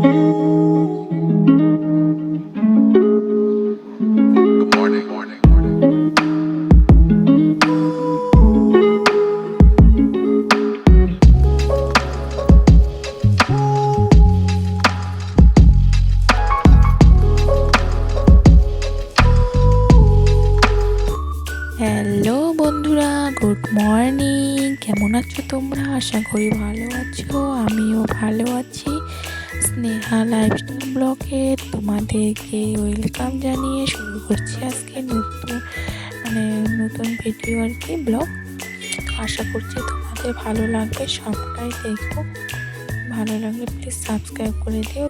Hello বন্ধুরা, good morning. কেমন আছো তোমরা? আশা করি ভালো আছো। আমিও ভালো আছি। স্নেহা লাইফস্টাইল ব্লগে তোমাদেরকে ওয়েলকাম জানিয়ে শুরু করছি আজকে নতুন ভিডিও আর কি ব্লগ। আশা করছি তোমাদের ভালো লাগবে। সবটাই দেখো, ভালো লাগলে প্লিজ সাবস্ক্রাইব করে দিও।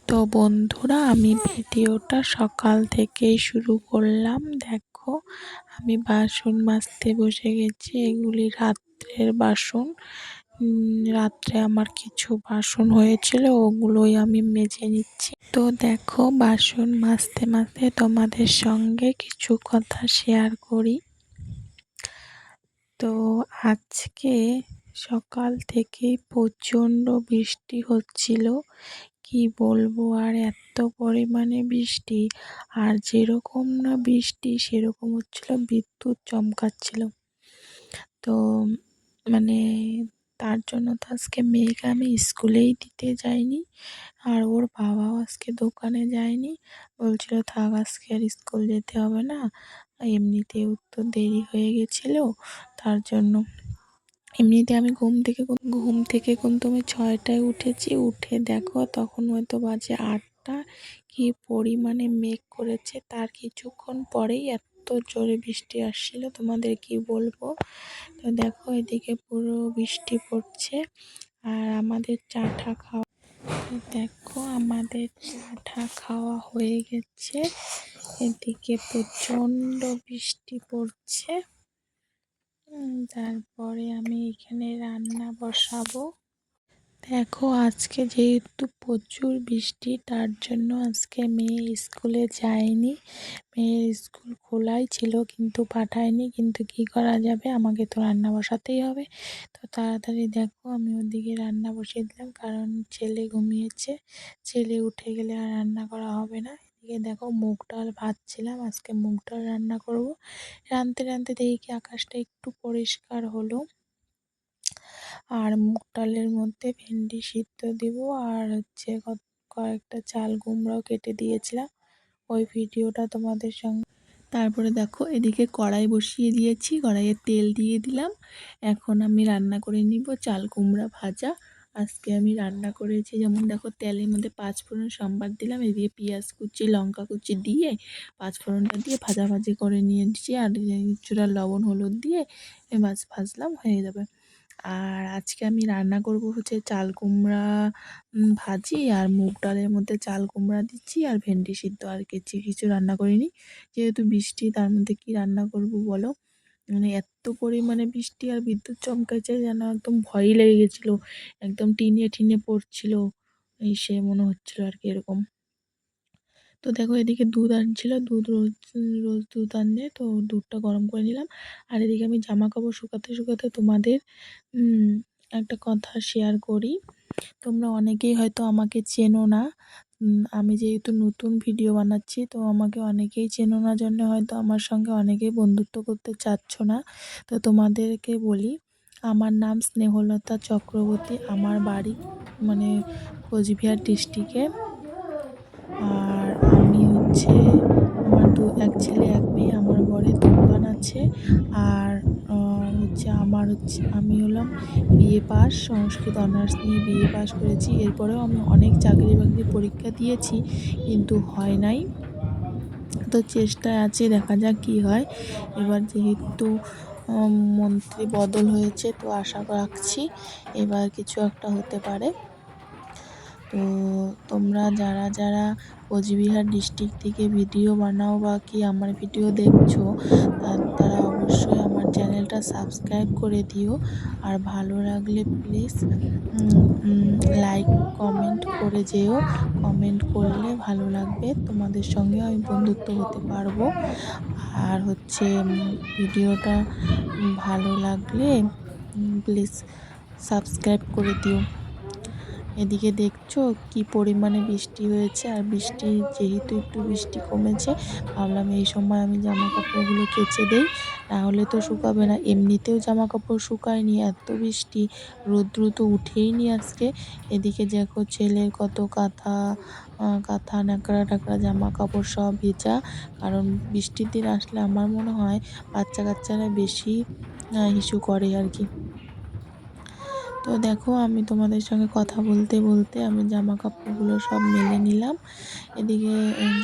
তো বন্ধুরা, আমি ভিডিওটা সকাল থেকেই শুরু করলাম। দেখো, আমি বাসন মাজতে বসে গেছি। এগুলি রাত্রের বাসন। রাত্রে আমার কিছু বাসন হয়েছিল, ওগুলোই আমি মেজে নিচ্ছি। তো দেখো, বাসন মাজতে মাজতে তোমাদের সঙ্গে কিছু কথা শেয়ার করি। তো আজকে সকাল থেকেই প্রচণ্ড বৃষ্টি হচ্ছিল। কি বলবো, আর এত পরিমাণে বৃষ্টি, আর যেরকম না বৃষ্টি সেরকম হচ্ছিল, বিদ্যুৎ চমকাচ্ছিল। তো মানে তার জন্য তো আজকে মেয়েকে আমি স্কুলেই দিতে যাইনি, আর ওর বাবাও আজকে দোকানে যায়নি। বলছিল থাক, আজকে আর স্কুল যেতে হবে না, এমনিতেও তো দেরি হয়ে গেছিলো। তার জন্য এমনিতে আমি ঘুম থেকে কিন্তু আমি 6টায় উঠেছি। উঠে দেখো, তখন হয়তো বাজে 8টা। কি পরিমাণে মেঘ করেছে, তার কিছুক্ষণ পরেই এত জোরে বৃষ্টি আসছিল, তোমাদের কি বলবো। তো দেখো, এদিকে পুরো বৃষ্টি পড়ছে। আর আমাদের চা খাওয়া হয়ে গেছে। এদিকে প্রচণ্ড বৃষ্টি পড়ছে। তারপরে আমি এখানে রান্না বসাবো। দেখো, আজকে যেহেতু প্রচুর বৃষ্টি, তার জন্য আজকে মেয়ে স্কুলে যায়নি। মেয়ের স্কুল খোলাই ছিল কিন্তু পাঠায়নি, কিন্তু কি করা যাবে, আমাকে তো রান্না বসাতেই হবে। তো তাড়াতাড়ি দেখো, আমি ওদিকে রান্না বসিয়ে দিলাম, কারণ ছেলে ঘুমিয়েছে। ছেলে উঠে গেলে আর রান্না করা হবে না। এদিকে দেখো, মুগ ডাল ভাজছিলাম, আজকে মুগ ডাল রান্না করব। রাঁধতে রাঁধতে দেখি কি আকাশটা একটু পরিষ্কার হলো। আর মুগ ডালের মধ্যে ভেন্ডি সিদ্ধ দিব, আর হচ্ছে কয়েকটা চাল কুমড়াও কেটে দিয়েছিলাম, ওই ভিডিওটা তোমাদের সঙ্গে। তারপরে দেখো, এদিকে কড়াই বসিয়ে দিয়েছি, কড়াইয়ে তেল দিয়ে দিলাম। এখন আমি রান্না করে নিব চাল কুমড়া ভাজা। আজকে আমি রান্না করেছি, যেমন দেখো, তেলের মধ্যে 5 ফোড়ন সম্বার দিলাম, এদিকে পেঁয়াজ কুচি লঙ্কা কুচি দিয়ে 5 ফোড়নটা দিয়ে ভাজাভাজি করে নিয়েছি, আর কিছুটা লবণ হলুদ দিয়ে ভাজলাম, হয়ে যাবে। আর আজকে আমি রান্না করব হচ্ছে চাল কুমড়া ভাজি, আর মুগ ডালের মধ্যে চাল কুমড়া দিচ্ছি, আর ভেন্ডি সিদ্ধ। আর কিছু রান্না করিনি, যেহেতু বৃষ্টি, তার মধ্যে কি রান্না করব বলো। এত পরিমাণে বৃষ্টি আর বিদ্যুৎ চমকাচ্ছে যেন একদম ভয়ই লেগে গেছিলো। একদম টিনে টিনে পড়ছিল, সে মনে হচ্ছিল আর কি এরকম। তো দেখো, এদিকে দুধ আনছিল, রোজ রোজ দুধ আনলে, তো দুধটা গরম করে নিলাম। আর এদিকে আমি জামা কাপড় শুকাতে শুকাতে তোমাদের একটা কথা শেয়ার করি। তোমরা অনেকেই হয়তো আমাকে চেনো না। আমি যেহেতু নতুন ভিডিও বানাচ্ছি, তো আমাকে অনেকেই চেনো না জন্য হয়তো আমার সঙ্গে অনেকেই বন্ধুত্ব করতে চাচ্ছ না। তো তোমাদেরকে বলি, আমার নাম স্নেহলতা চক্রবর্তী। আমার বাড়ি কোচবিহার ডিস্ট্রিক্টে। আর আমি হচ্ছে, আমার এক ছেলে এক মেয়ে। আমার বরের দোকান আছে। আর আমি হলাম বিএ পাস, সংস্কৃত অনার্স নিয়ে বিএ পাস করেছি। এরপরেও আমি অনেক চাকরি বাকরি পরীক্ষা দিয়েছি, কিন্তু হয় নাই। তো চেষ্টায় আছি, দেখা যাক কি হয়। এবার যেহেতু মন্ত্রী বদল হয়েছে, তো আশা রাখছি এবার কিছু একটা হতে পারে। তো তোমরা যারা যারা কোচবিহার ডিস্ট্রিক্ট থেকে ভিডিও বানাও বা কি আমার ভিডিও দেখছো, তারা অবশ্যই আমার চ্যানেলটা সাবস্ক্রাইব করে দিও। আর ভালো লাগলে প্লিজ লাইক কমেন্ট করে যেও। কমেন্ট করলে ভালো লাগবে, তোমাদের সঙ্গে আমি বন্ধুত্ব হতে পারবো। আর হচ্ছে ভিডিওটা ভালো লাগলে প্লিজ সাবস্ক্রাইব করে দিও। এদিকে দেখছো কি পরিমাণে বৃষ্টি হয়েছে, আর বৃষ্টি যেহেতু একটু বৃষ্টি কমেছে, ভাবলাম এই সময় আমি জামা কাপড়গুলো কেচে দেই, না হলে তো শুকাবে না। এমনিতেও জামা কাপড় শুকায়নি, এত বৃষ্টি, রৌদ্র তো উঠেইনি আজকে। এদিকে দেখো ছেলের কত কাঁথা কাঁথা ন্যাকড়া ট্যাকড়া জামা কাপড় সব ভেজা। কারণ বৃষ্টির দিন আসলে আমার মনে হয় বাচ্চা কাচ্চারা বেশি হিসু করে আর কি। তো দেখো আমি তোমাদের সঙ্গে কথা বলতে বলতে আমি জামা কাপড়গুলো সব মেলে নিলাম। এদিকে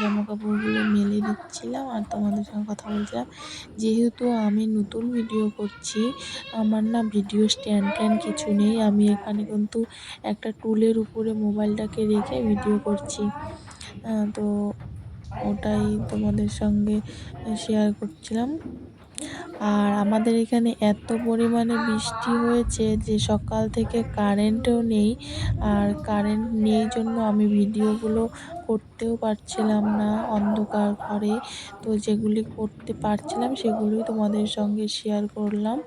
জামা কাপড়গুলো মেলে দিচ্ছিলাম আর তোমাদের সঙ্গে কথা বলছিলাম। যেহেতু আমি নতুন ভিডিও করছি, আমার না ভিডিও স্ট্যান্ড ট্যান্ড কিছু নেই। আমি এখানে কিন্তু একটা টুলের উপরে মোবাইলটাকে রেখে ভিডিও করছি। তো ওটাই তোমাদের সঙ্গে শেয়ার করছিলাম। আর আমাদের এখানে এত পরিমাণে বৃষ্টি হয়েছে যে সকাল থেকে কারেন্টও নেই। আর কারেন্ট নেই জন্য আমি ভিডিওগুলো করতেও পারছিলাম না অন্ধকার ঘরে। তো যেগুলি করতে পারছিলাম সেগুলোই তোমাদের সঙ্গে শেয়ার করলাম।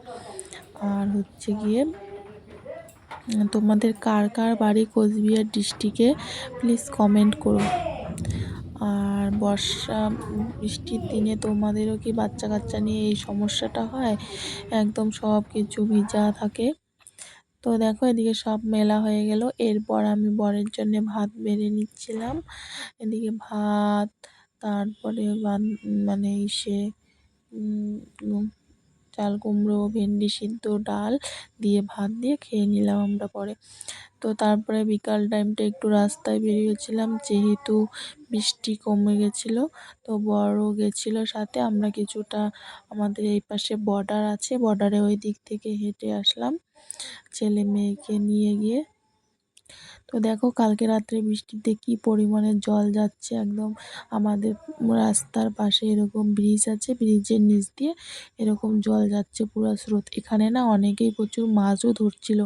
আর হচ্ছে গিয়ে তোমাদের কার কার বাড়ি কোচবিহার ডিস্ট্রিক্টে প্লিজ কমেন্ট করো। আর বৃষ্টির দিনে তোমাদেরও কি বাচ্চা কাচ্চা নিয়ে এই সমস্যাটা হয়, একদম সব কিছু ভিজা থাকে। তো দেখো এদিকে সব মেলা হয়ে গেল, এরপর আমি বরের জন্য ভাত বেড়ে নিচ্ছিলাম। এদিকে ভাত, তারপরে মানে চাল কুমড়ো ভেন্ডি সিদ্ধ ডাল দিয়ে ভাত দিয়ে খেয়ে নিলাম আমরা পরে। তো তারপরে বিকাল টাইমটা একটু রাস্তায় বেরিয়েছিলাম, যেহেতু বৃষ্টি কমে গেছিলো। তো বড়ও গেছিলো সাথে, আমরা কিছুটা আমাদের এই পাশে বর্ডার আছে, বর্ডারে ওই দিক থেকে হেঁটে আসলাম ছেলে মেয়েকে নিয়ে গিয়ে। তো দেখো কালকে রাত্রে বৃষ্টিতে কি পরিমাণে জল যাচ্ছে, একদম আমাদের রাস্তার পাশে এরকম ব্রিজ আছে, ব্রিজের নিচ দিয়ে এরকম জল যাচ্ছে পুরো স্রোত। এখানে না অনেকেই প্রচুর মাছও ধরছিল।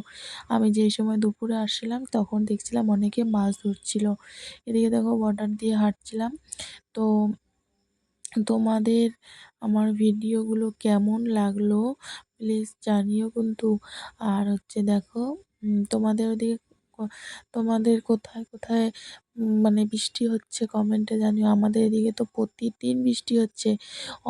আমি যেই সময় দুপুরে আসছিলাম তখন দেখছিলাম অনেকে মাছ ধরছিল। এদিকে দেখো বর্ডার দিয়ে হাঁটছিলাম। তো তোমাদের আমার ভিডিওগুলো কেমন লাগলো প্লিজ জানিও কিন্তু। আর হচ্ছে দেখো তোমাদের ওদিকে তোমাদের কোথায় কোথায় মানে বৃষ্টি হচ্ছে কমেন্টে জানিও। আমাদের এদিকে তো প্রতিদিন বৃষ্টি হচ্ছে,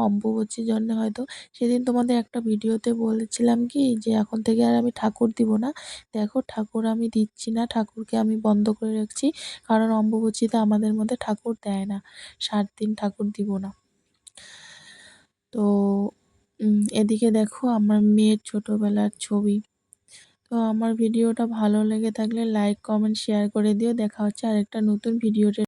অম্বুবাচীর জন্য হয়তো। সেদিন তোমাদের একটা ভিডিওতে বলেছিলাম কি যে এখন থেকে আর আমি ঠাকুর দিব না। দেখো ঠাকুর আমি দিচ্ছি না, ঠাকুরকে আমি বন্ধ করে রাখছি, কারণ অম্বুবাচীতে আমাদের মধ্যে ঠাকুর দেয় না, 7 দিন ঠাকুর দিব না। তো এদিকে দেখো আমার মেয়ের ছোটোবেলার ছবি। তো আমার ভিডিওটা ভালো লেগে থাকলে লাইক কমেন্ট শেয়ার করে দিও। দেখা হচ্ছে আরেকটা নতুন ভিডিওতে।